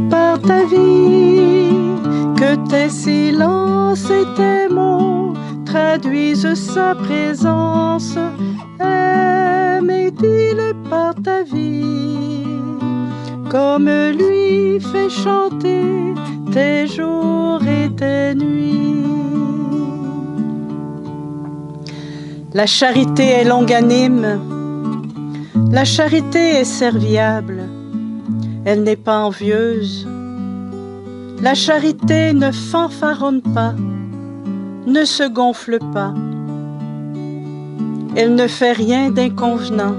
par ta vie, que tes silences et tes mots traduisent sa présence. Aime et dis-le par ta vie, comme lui fait chanter tes jours et tes nuits. La charité est longanime, la charité est serviable, elle n'est pas envieuse. La charité ne fanfaronne pas, ne se gonfle pas. Elle ne fait rien d'inconvenant,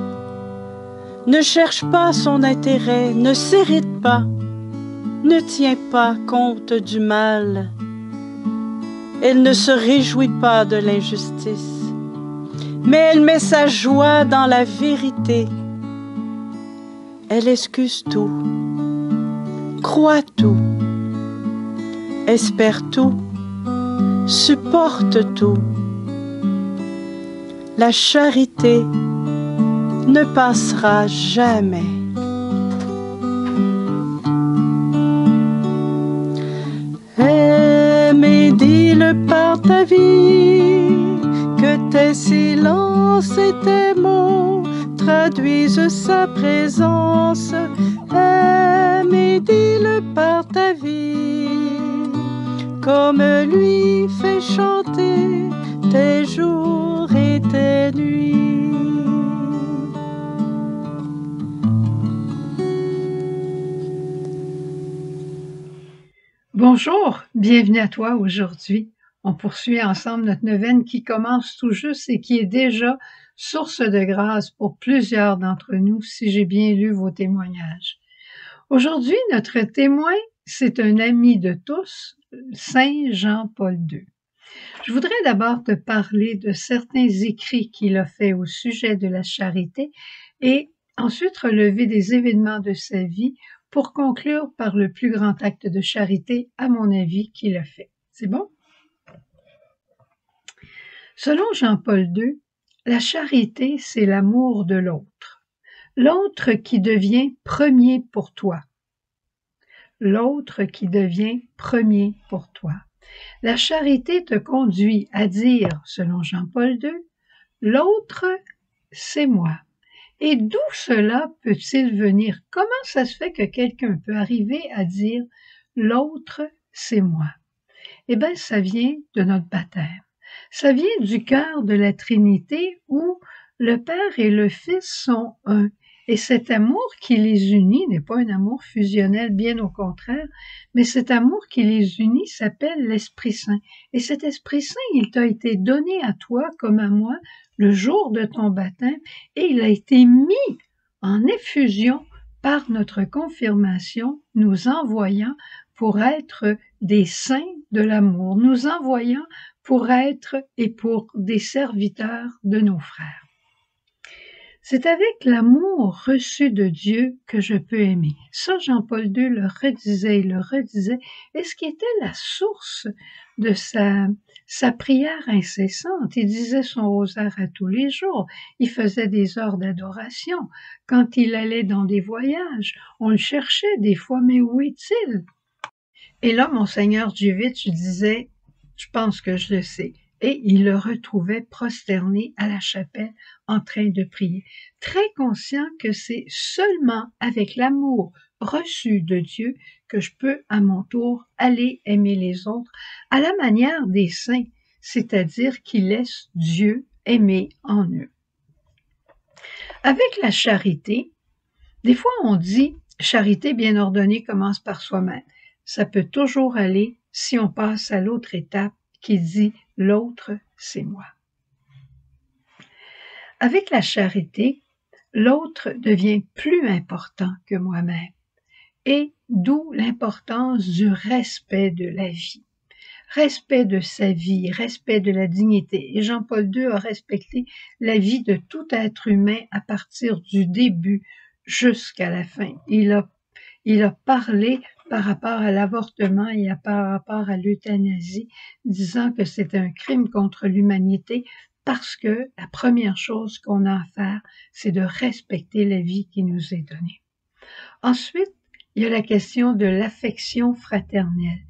ne cherche pas son intérêt, ne s'irrite pas, ne tient pas compte du mal. Elle ne se réjouit pas de l'injustice, mais elle met sa joie dans la vérité. Elle excuse tout, croit tout, espère tout, supporte tout. La charité ne passera jamais. Aime et dis-le par ta vie, que tes silences et tes mots traduisent sa présence. Aime et dis-le par ta vie, comme lui fait chanter tes jours et tes nuits. Bonjour, bienvenue à toi aujourd'hui. On poursuit ensemble notre neuvaine qui commence tout juste et qui est déjà source de grâce pour plusieurs d'entre nous, si j'ai bien lu vos témoignages. Aujourd'hui, notre témoin, c'est un ami de tous, Saint Jean-Paul II. Je voudrais d'abord te parler de certains écrits qu'il a faits au sujet de la charité et ensuite relever des événements de sa vie pour conclure par le plus grand acte de charité, à mon avis, qu'il a fait. C'est bon? Selon Jean-Paul II, la charité, c'est l'amour de l'autre. L'autre qui devient premier pour toi. L'autre qui devient premier pour toi. La charité te conduit à dire, selon Jean-Paul II, l'autre, c'est moi. Et d'où cela peut-il venir? Comment ça se fait que quelqu'un peut arriver à dire l'autre, c'est moi? Eh bien, ça vient de notre baptême. Ça vient du cœur de la Trinité où le Père et le Fils sont un. Et cet amour qui les unit n'est pas un amour fusionnel, bien au contraire, mais cet amour qui les unit s'appelle l'Esprit Saint. Et cet Esprit Saint, il t'a été donné à toi comme à moi le jour de ton baptême et il a été mis en effusion par notre confirmation, nous envoyant pour être des saints de l'amour, nous envoyant pour être et pour des serviteurs de nos frères. C'est avec l'amour reçu de Dieu que je peux aimer. Ça, Jean-Paul II le redisait, et ce qui était la source de sa prière incessante. Il disait son rosaire à tous les jours, il faisait des heures d'adoration. Quand il allait dans des voyages, on le cherchait des fois, mais où est-il? Et là, Monseigneur Djuvitch disait, je pense que je le sais. Et il le retrouvait prosterné à la chapelle en train de prier, très conscient que c'est seulement avec l'amour reçu de Dieu que je peux à mon tour aller aimer les autres à la manière des saints, c'est-à-dire qu'ils laissent Dieu aimer en eux. Avec la charité, des fois on dit « charité bien ordonnée commence par soi-même ». Ça peut toujours aller si on passe à l'autre étape qui dit « l'autre, c'est moi ». Avec la charité, l'autre devient plus important que moi-même, et d'où l'importance du respect de la vie. Respect de sa vie, respect de la dignité. Et Jean-Paul II a respecté la vie de tout être humain à partir du début jusqu'à la fin. Il a parlé par rapport à l'avortement et par rapport à l'euthanasie, disant que c'est un crime contre l'humanité parce que la première chose qu'on a à faire, c'est de respecter la vie qui nous est donnée. Ensuite, il y a la question de l'affection fraternelle.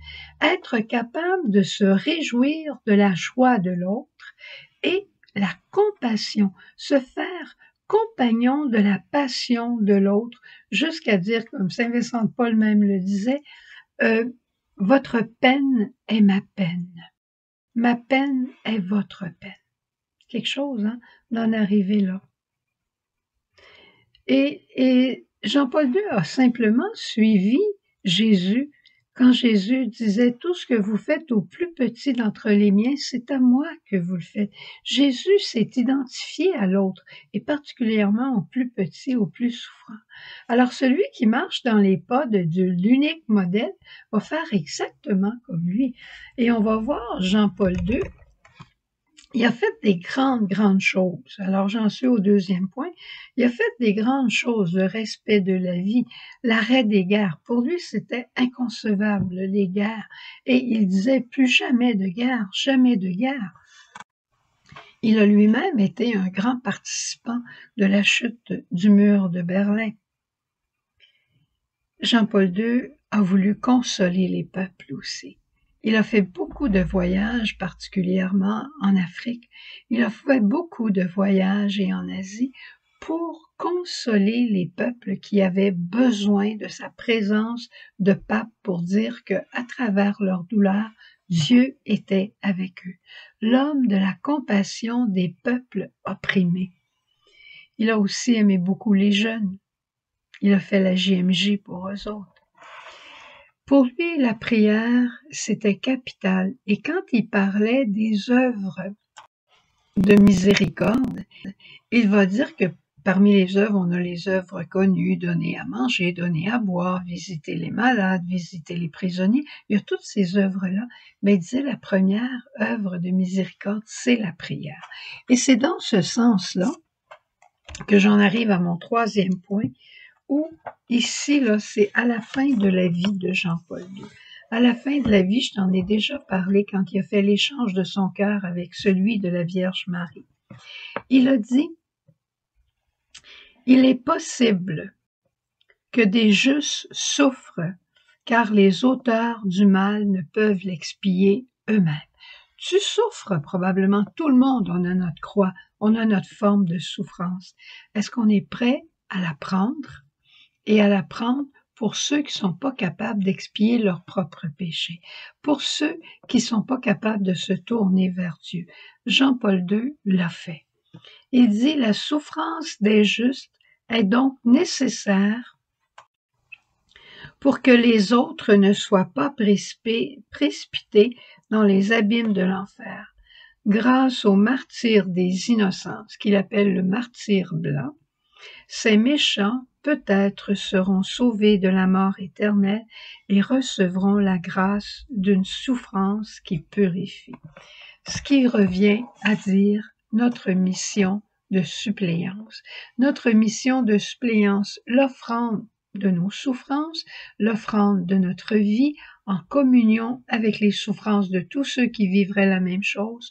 Être capable de se réjouir de la joie de l'autre et la compassion, se faire compagnon de la passion de l'autre, jusqu'à dire, comme Saint Vincent de Paul même le disait, votre peine est ma peine est votre peine. Quelque chose, hein, d'en arriver là. Et Jean-Paul II a simplement suivi Jésus quand Jésus disait « Tout ce que vous faites au plus petit d'entre les miens, c'est à moi que vous le faites. » Jésus s'est identifié à l'autre, et particulièrement au plus petit, au plus souffrant. Alors celui qui marche dans les pas de l'unique modèle va faire exactement comme lui. Et on va voir Jean-Paul II, il a fait des grandes choses. Alors, j'en suis au deuxième point. Il a fait des grandes choses, le respect de la vie, l'arrêt des guerres. Pour lui, c'était inconcevable, les guerres. Et il disait plus jamais de guerre, jamais de guerre. Il a lui-même été un grand participant de la chute du mur de Berlin. Jean-Paul II a voulu consoler les peuples aussi. Il a fait beaucoup de voyages, particulièrement en Afrique. Il a fait beaucoup de voyages et en Asie pour consoler les peuples qui avaient besoin de sa présence de pape pour dire que, à travers leur douleur, Dieu était avec eux. L'homme de la compassion des peuples opprimés. Il a aussi aimé beaucoup les jeunes. Il a fait la JMJ pour eux autres. Pour lui, la prière, c'était capital. Et quand il parlait des œuvres de miséricorde, il va dire que parmi les œuvres, on a les œuvres connues, donner à manger, donner à boire, visiter les malades, visiter les prisonniers. Il y a toutes ces œuvres-là. Mais il disait la première œuvre de miséricorde, c'est la prière. Et c'est dans ce sens-là que j'en arrive à mon troisième point, où ici, là, c'est à la fin de la vie de Jean-Paul II. À la fin de la vie, je t'en ai déjà parlé quand il a fait l'échange de son cœur avec celui de la Vierge Marie. Il a dit, « Il est possible que des justes souffrent, car les auteurs du mal ne peuvent l'expier eux-mêmes. » Tu souffres probablement, tout le monde, on a notre croix, on a notre forme de souffrance. Est-ce qu'on est prêt à la prendre? Et à la prendre pour ceux qui sont pas capables d'expier leurs propres péchés, pour ceux qui sont pas capables de se tourner vers Dieu. Jean-Paul II l'a fait. Il dit, la souffrance des justes est donc nécessaire pour que les autres ne soient pas précipités dans les abîmes de l'enfer. Grâce au martyre des innocents, ce qu'il appelle le martyre blanc, ces méchants peut-être seront sauvés de la mort éternelle et recevront la grâce d'une souffrance qui purifie. Ce qui revient à dire notre mission de suppléance. Notre mission de suppléance, l'offrande de nos souffrances, l'offrande de notre vie en communion avec les souffrances de tous ceux qui vivraient la même chose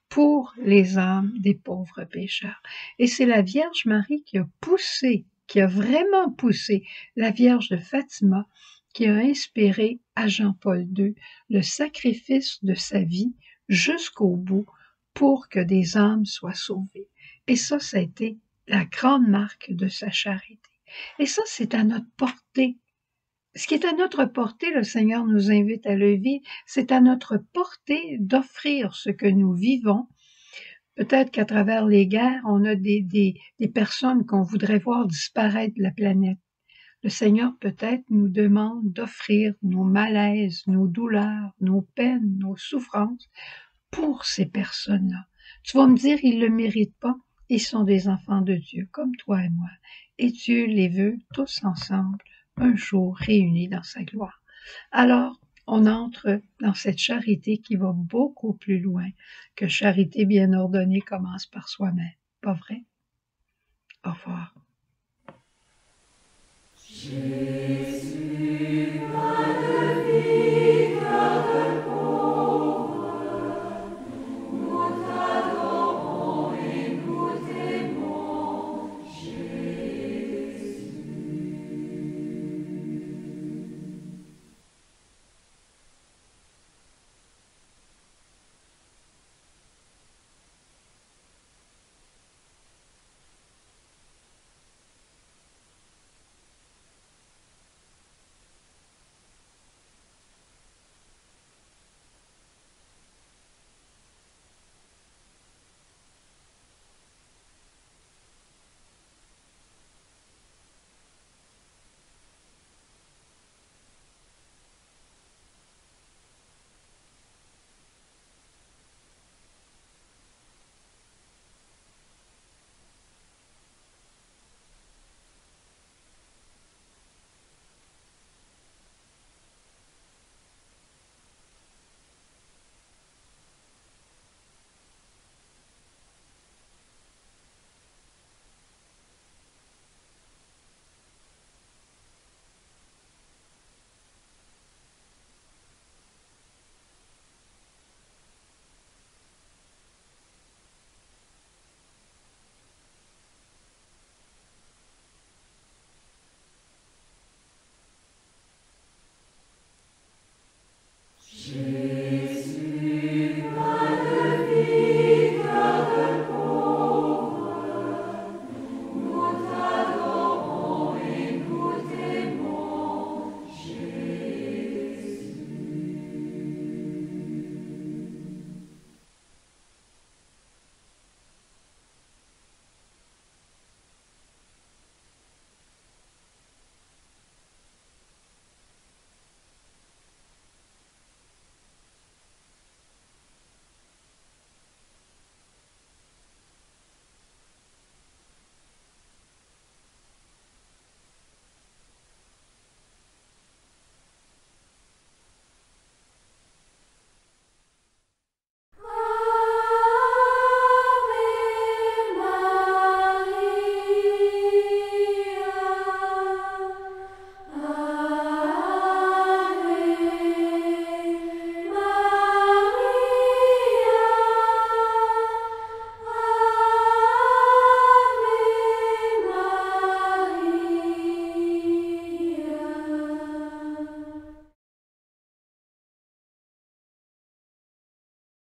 pour les âmes des pauvres pécheurs. Et c'est la Vierge Marie qui a vraiment poussé la Vierge de Fatima, qui a inspiré à Jean-Paul II le sacrifice de sa vie jusqu'au bout pour que des âmes soient sauvées. Et ça a été la grande marque de sa charité. Et ça, c'est à notre portée. Ce qui est à notre portée, le Seigneur nous invite à le vivre, c'est à notre portée d'offrir ce que nous vivons. Peut-être qu'à travers les guerres, on a des personnes qu'on voudrait voir disparaître de la planète. Le Seigneur peut-être nous demande d'offrir nos malaises, nos douleurs, nos peines, nos souffrances pour ces personnes-là. Tu vas me dire, ils ne le méritent pas. Ils sont des enfants de Dieu, comme toi et moi. Et Dieu les veut tous ensemble, un jour réunis dans sa gloire. Alors, on entre dans cette charité qui va beaucoup plus loin que charité bien ordonnée commence par soi-même. Pas vrai? Au revoir. Jésus,